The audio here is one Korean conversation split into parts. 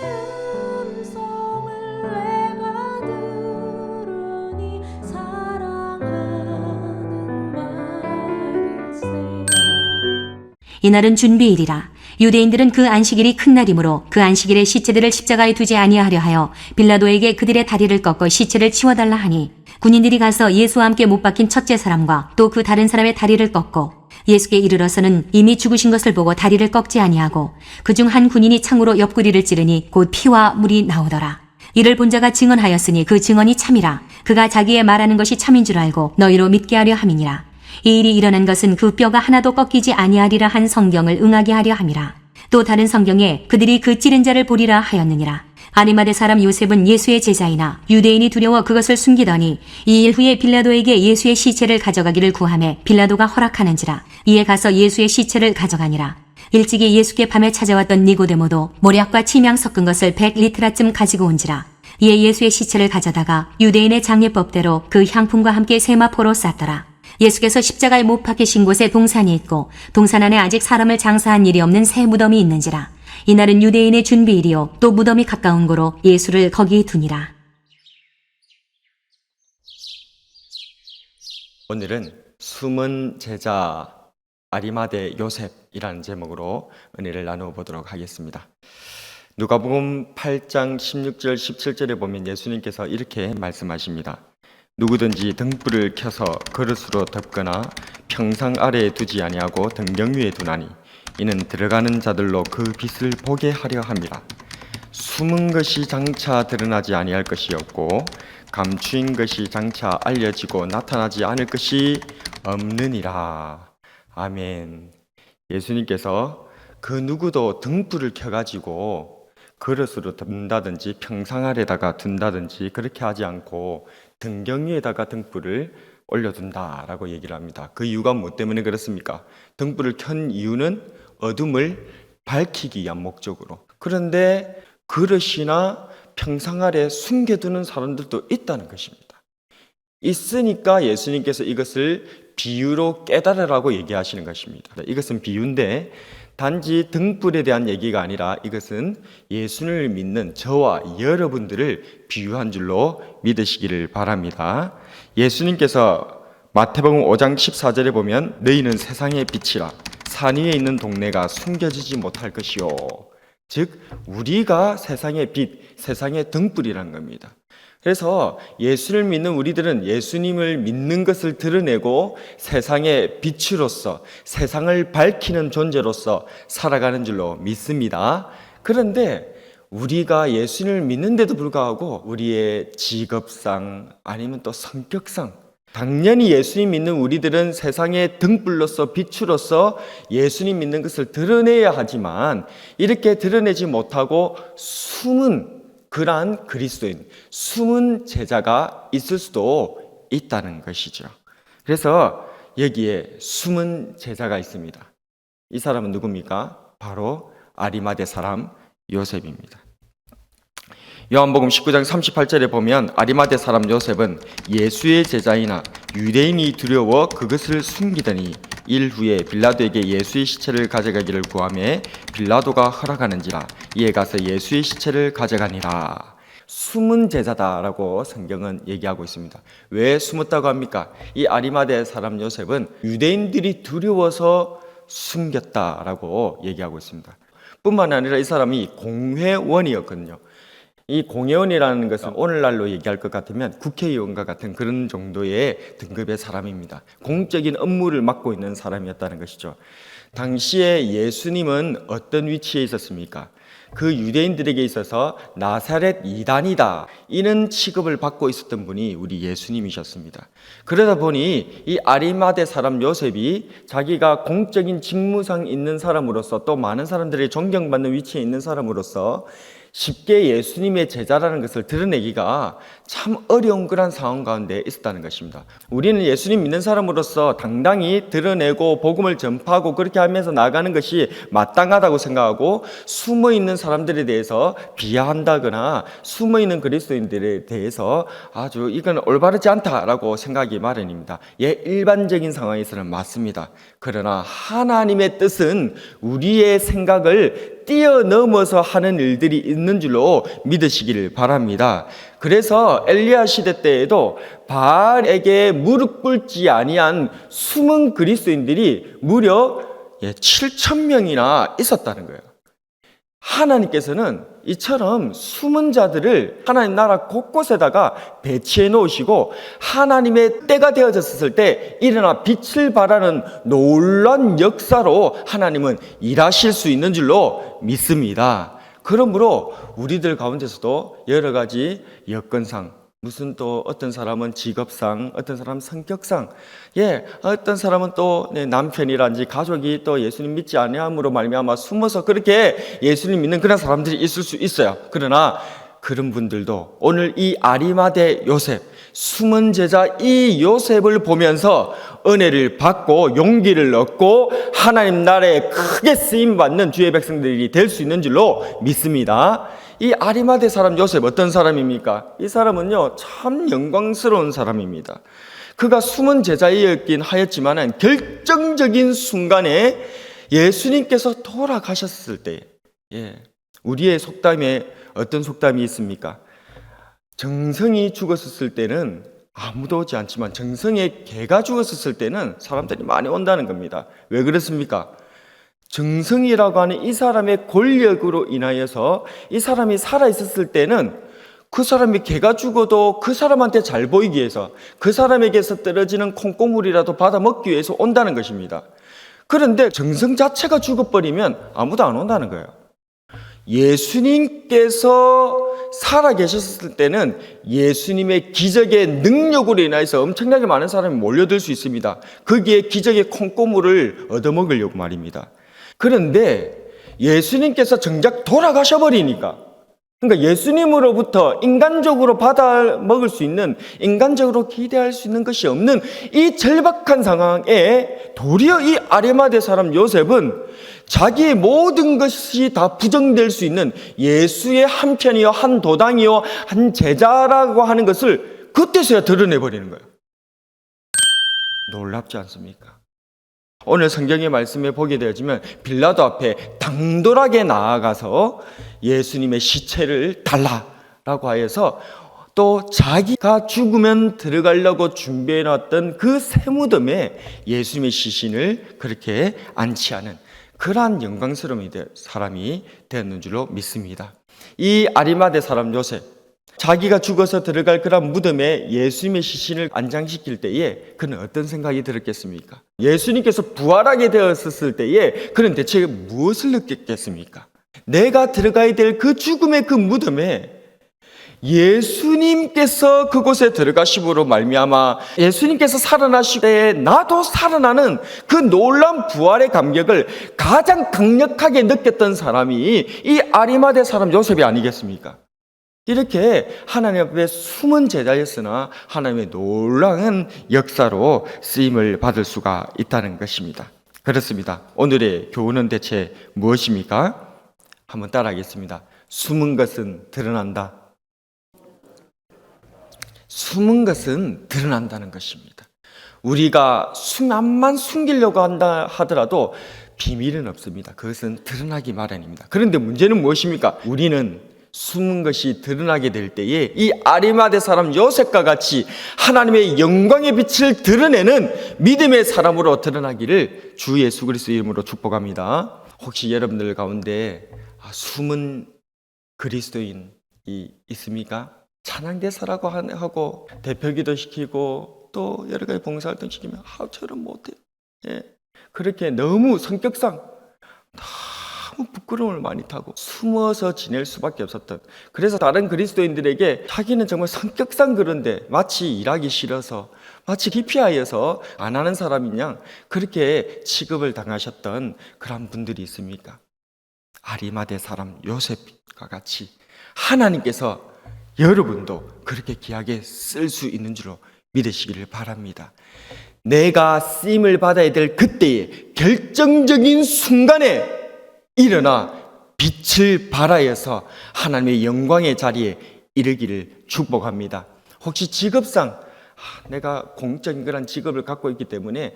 음성을 내가 들으니 사랑하는 말일세. 이날은 준비일이라. 유대인들은 그 안식일이 큰 날이므로 그 안식일에 시체들을 십자가에 두지 아니하려 하여 빌라도에게 그들의 다리를 꺾어 시체를 치워달라 하니, 군인들이 가서 예수와 함께 못 박힌 첫째 사람과 또 그 다른 사람의 다리를 꺾고 예수께 이르러서는 이미 죽으신 것을 보고 다리를 꺾지 아니하고 그중 한 군인이 창으로 옆구리를 찌르니 곧 피와 물이 나오더라. 이를 본 자가 증언하였으니 그 증언이 참이라. 그가 자기의 말하는 것이 참인 줄 알고 너희로 믿게 하려 함이니라. 이 일이 일어난 것은 그 뼈가 하나도 꺾이지 아니하리라 한 성경을 응하게 하려 함이라. 또 다른 성경에 그들이 그 찌른 자를 보리라 하였느니라. 아리마대 사람 요셉은 예수의 제자이나 유대인이 두려워 그것을 숨기더니 이 일 후에 빌라도에게 예수의 시체를 가져가기를 구하매 빌라도가 허락하는지라. 이에 가서 예수의 시체를 가져가니라. 일찍이 예수께 밤에 찾아왔던 니고데모도 모략과 침향 섞은 것을 100리트라쯤 가지고 온지라. 이에 예수의 시체를 가져다가 유대인의 장례법대로 그 향품과 함께 세마포로 쌌더라. 예수께서 십자가에 못 박히신 곳에 동산이 있고 동산 안에 아직 사람을 장사한 일이 없는 새 무덤이 있는지라. 이날은 유대인의 준비일이요 또 무덤이 가까운 고로 예수를 거기 두니라. 오늘은 숨은 제자 아리마대 요셉이라는 제목으로 은혜를 나누어 보도록 하겠습니다. 누가복음 8장 16절 17절에 보면 예수님께서 이렇게 말씀하십니다. 누구든지 등불을 켜서 그릇으로 덮거나 평상 아래에 두지 아니하고 등경 위에 두나니 이는 들어가는 자들로 그 빛을 보게 하려 함이라. 숨은 것이 장차 드러나지 아니할 것이었고 감추인 것이 장차 알려지고 나타나지 않을 것이 없느니라. 아멘. 예수님께서 그 누구도 등불을 켜가지고 그릇으로 둔다든지 평상 아래다가 둔다든지 그렇게 하지 않고 등경 위에다가 등불을 올려둔다라고 얘기를 합니다. 그 이유가 뭐 때문에 그렇습니까? 등불을 켠 이유는 어둠을 밝히기 위한 목적으로. 그런데 그릇이나 평상 아래 숨겨두는 사람들도 있다는 것입니다. 있으니까 예수님께서 이것을 비유로 깨달으라고 얘기하시는 것입니다. 이것은 비유인데 단지 등불에 대한 얘기가 아니라 이것은 예수를 믿는 저와 여러분들을 비유한 줄로 믿으시기를 바랍니다. 예수님께서 마태복음 5장 14절에 보면 너희는 세상의 빛이라 산 위에 있는 동네가 숨겨지지 못할 것이요. 즉 우리가 세상의 빛, 세상의 등불이란 겁니다. 그래서 예수를 믿는 우리들은 예수님을 믿는 것을 드러내고 세상의 빛으로서 세상을 밝히는 존재로서 살아가는 줄로 믿습니다. 그런데 우리가 예수님을 믿는데도 불구하고 우리의 직업상 아니면 또 성격상 당연히 예수님 믿는 우리들은 세상의 등불로서 빛으로서 예수님 믿는 것을 드러내야 하지만 이렇게 드러내지 못하고 숨은 그러한 그리스도인, 숨은 제자가 있을 수도 있다는 것이죠. 그래서 여기에 숨은 제자가 있습니다. 이 사람은 누굽니까? 바로 아리마대 사람 요셉입니다. 요한복음 19장 38절에 보면 아리마대 사람 요셉은 예수의 제자이나 유대인이 두려워 그것을 숨기더니 일 후에 빌라도에게 예수의 시체를 가져가기를 구하매 빌라도가 허락하는지라. 이에 가서 예수의 시체를 가져가니라. 숨은 제자다라고 성경은 얘기하고 있습니다. 왜 숨었다고 합니까? 이 아리마대 사람 요셉은 유대인들이 두려워서 숨겼다라고 얘기하고 있습니다. 뿐만 아니라 이 사람이 공회원이었거든요. 이 공회원이라는 것은 오늘날로 얘기할 것 같으면 국회의원과 같은 그런 정도의 등급의 사람입니다. 공적인 업무를 맡고 있는 사람이었다는 것이죠. 당시에 예수님은 어떤 위치에 있었습니까? 그 유대인들에게 있어서 나사렛 이단이다 이런 취급을 받고 있었던 분이 우리 예수님이셨습니다. 그러다 보니 이 아리마대 사람 요셉이 자기가 공적인 직무상 있는 사람으로서 또 많은 사람들이 존경받는 위치에 있는 사람으로서 쉽게 예수님의 제자라는 것을 드러내기가 참 어려운 그런 상황 가운데 있었다는 것입니다. 우리는 예수님 믿는 사람으로서 당당히 드러내고 복음을 전파하고 그렇게 하면서 나가는 것이 마땅하다고 생각하고 숨어있는 사람들에 대해서 비하한다거나 숨어있는 그리스도인들에 대해서 아주 이건 올바르지 않다라고 생각하기 마련입니다. 일반적인 상황에서는 맞습니다. 그러나 하나님의 뜻은 우리의 생각을 뛰어넘어서 하는 일들이 있는 줄로 믿으시기를 바랍니다. 그래서 엘리야 시대 때에도 바알에게 무릎 꿇지 아니한 숨은 그리스도인들이 무려 7천 명이나 있었다는 거예요. 하나님께서는 이처럼 숨은 자들을 하나님 나라 곳곳에다가 배치해 놓으시고 하나님의 때가 되어졌을 때 일어나 빛을 발하는 놀라운 역사로 하나님은 일하실 수 있는 줄로 믿습니다. 그러므로 우리들 가운데서도 여러 가지 여건상, 무슨 또 어떤 사람은 직업상, 어떤 사람은 성격상, 어떤 사람은 또 남편이란지 가족이 또 예수님 믿지 아니함으로 말미암아 숨어서 그렇게 예수님 믿는 그런 사람들이 있을 수 있어요. 그러나 그런 분들도 오늘 이 아리마대 요셉, 숨은 제자 이 요셉을 보면서 은혜를 받고 용기를 얻고 하나님 나라에 크게 쓰임 받는 주의 백성들이 될 수 있는 줄로 믿습니다. 이 아리마대 사람 요셉 어떤 사람입니까? 이 사람은요 참 영광스러운 사람입니다. 그가 숨은 제자이었긴 하였지만 결정적인 순간에 예수님께서 돌아가셨을 때, 우리의 속담에 어떤 속담이 있습니까? 정성이 죽었을 때는 아무도 오지 않지만 정성의 개가 죽었을 때는 사람들이 많이 온다는 겁니다. 왜 그렇습니까? 정성이라고 하는 이 사람의 권력으로 인하여서 이 사람이 살아있었을 때는 그 사람이 개가 죽어도 그 사람한테 잘 보이기 위해서 그 사람에게서 떨어지는 콩고물이라도 받아 먹기 위해서 온다는 것입니다. 그런데 정성 자체가 죽어버리면 아무도 안 온다는 거예요. 예수님께서 살아계셨을 때는 예수님의 기적의 능력으로 인해서 엄청나게 많은 사람이 몰려들 수 있습니다. 거기에 기적의 콩고물을 얻어먹으려고 말입니다. 그런데 예수님께서 정작 돌아가셔버리니까, 그러니까 예수님으로부터 인간적으로 받아 먹을 수 있는, 인간적으로 기대할 수 있는 것이 없는 이 절박한 상황에 도리어 이 아리마대 사람 요셉은 자기의 모든 것이 다 부정될 수 있는 예수의 한 편이요, 한 도당이요, 한 제자라고 하는 것을 그때서야 드러내버리는 거예요. 놀랍지 않습니까? 오늘 성경의 말씀에 보게 되어지면 빌라도 앞에 당돌하게 나아가서 예수님의 시체를 달라라고 하여서 또 자기가 죽으면 들어가려고 준비해놨던 그 새무덤에 예수님의 시신을 그렇게 안치하는 그러한 영광스러운 사람이 되었는 줄로 믿습니다. 이 아리마대 사람 요셉, 자기가 죽어서 들어갈 그런 무덤에 예수님의 시신을 안장시킬 때에 그는 어떤 생각이 들었겠습니까? 예수님께서 부활하게 되었을 때에 그는 대체 무엇을 느꼈겠습니까? 내가 들어가야 될 그 죽음의 그 무덤에 예수님께서 그곳에 들어가심으로 말미암아 예수님께서 살아나실 때에 나도 살아나는 그 놀라운 부활의 감격을 가장 강력하게 느꼈던 사람이 이 아리마대 사람 요셉이 아니겠습니까? 이렇게 하나님 앞에 숨은 제자였으나 하나님의 놀라운 역사로 쓰임을 받을 수가 있다는 것입니다. 그렇습니다. 오늘의 교훈은 대체 무엇입니까? 한번 따라하겠습니다. 숨은 것은 드러난다. 숨은 것은 드러난다는 것입니다. 우리가 암만 숨기려고 한다 하더라도 비밀은 없습니다. 그것은 드러나기 마련입니다. 그런데 문제는 무엇입니까? 우리는 숨은 것이 드러나게 될 때에 이 아리마대 사람 요셉과 같이 하나님의 영광의 빛을 드러내는 믿음의 사람으로 드러나기를 주 예수 그리스도의 이름으로 축복합니다. 혹시 여러분들 가운데 숨은 그리스도인이 있습니까? 찬양대사라고 하고 대표기도 시키고 또 여러 가지 봉사활동 시키면 저는 못해요. 그렇게 너무 성격상 너무 부끄러움을 많이 타고 숨어서 지낼 수밖에 없었던, 그래서 다른 그리스도인들에게 자기는 정말 성격상 그런데 마치 일하기 싫어서 마치 기피하여서 안 하는 사람인 양 그렇게 취급을 당하셨던 그런 분들이 있습니까? 아리마대 사람 요셉과 같이 하나님께서 여러분도 그렇게 귀하게 쓸 수 있는 줄로 믿으시기를 바랍니다. 내가 쓰임을 받아야 될 그때의 결정적인 순간에 일어나 빛을 발하여서 하나님의 영광의 자리에 이르기를 축복합니다. 혹시 직업상 내가 공적인 그런 직업을 갖고 있기 때문에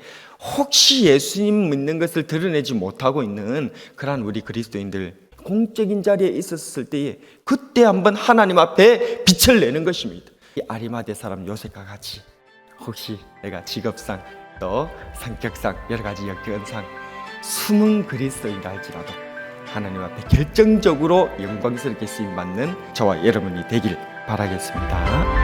혹시 예수님 믿는 것을 드러내지 못하고 있는 그런 우리 그리스도인들 공적인 자리에 있었을 때에 그때 한번 하나님 앞에 빛을 내는 것입니다. 이 아리마대 사람 요셉과 같이 혹시 내가 직업상 또 성격상 여러 가지 여건상 숨은 그리스도인이라 할지라도 하나님 앞에 결정적으로 영광스럽게 쓰임받는 저와 여러분이 되길 바라겠습니다.